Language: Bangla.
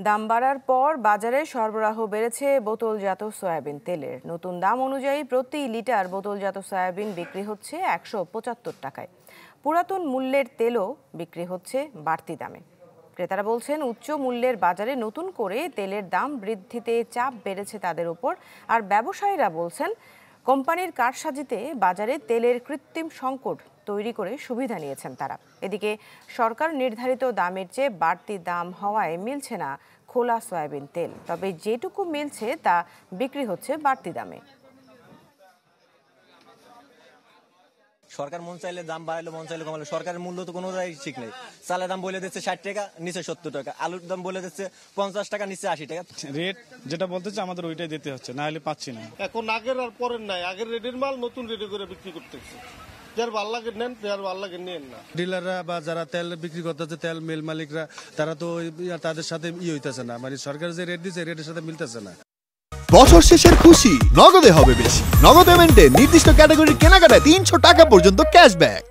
দাম বাড়ার পর বাজারে সরবরাহ বেড়েছে বোতলজাত সয়াবিন তেলের। নতুন দাম অনুযায়ী প্রতি লিটার বোতলজাত সয়াবিন বিক্রি হচ্ছে ১৭৫ টাকায়। পুরাতন মূল্যের তেলও বিক্রি হচ্ছে বাড়তি দামে। ক্রেতারা বলছেন, উচ্চ মূল্যের বাজারে নতুন করে তেলের দাম বৃদ্ধিতে চাপ বেড়েছে তাদের উপর। আর ব্যবসায়ীরা বলছেন, কোম্পানির কারসাজিতে বাজারে তেলের কৃত্রিম সংকট তৈরি করে সুবিধা নিয়েছেন তারা। এদিকে সরকার নির্ধারিত দামের চেয়ে বাড়তি দাম হওয়ায় মিলছে না খোলা সয়াবিন তেল। তবে যেটুকু মিলছে তা বিক্রি হচ্ছে বাড়তি দামে। সরকার মন চাইলে দাম বাড়াইলো, মন চাইলে কমালো। সরকারের মূল্য তো কোনো ঠিক নেই। চালের দাম বলে দিচ্ছে 60 টাকা, নিচে 70 টাকা। আলুর দাম বলে দিচ্ছে 50 টাকা, নিচে 80 টাকা। রেট যেটা বলতেছে আমাদের ওইটাই দিতে হচ্ছে, না হলে পাচ্ছি না। এখন আগের আর পরের নাই, আগের রেটের মাল নতুন রেটে করে বিক্রি করতেছে। যার ভাল লাগে নেন, যার ভাল লাগে নেন না। ডিলাররা বা যারা তেল বিক্রি করতেছে, তেল মিল মালিকরা, তারা তো তাদের সাথে হইতেছে না, মানে সরকার যে রেট দিচ্ছে রেটের সাথে মিলতেছে না। বছর শেষের খুশি নগদে হবে বেশি। নগদ পেমেন্টে নির্দিষ্ট ক্যাটাগরির কেনাকাটায় ৩০০ টাকা পর্যন্ত ক্যাশব্যাক।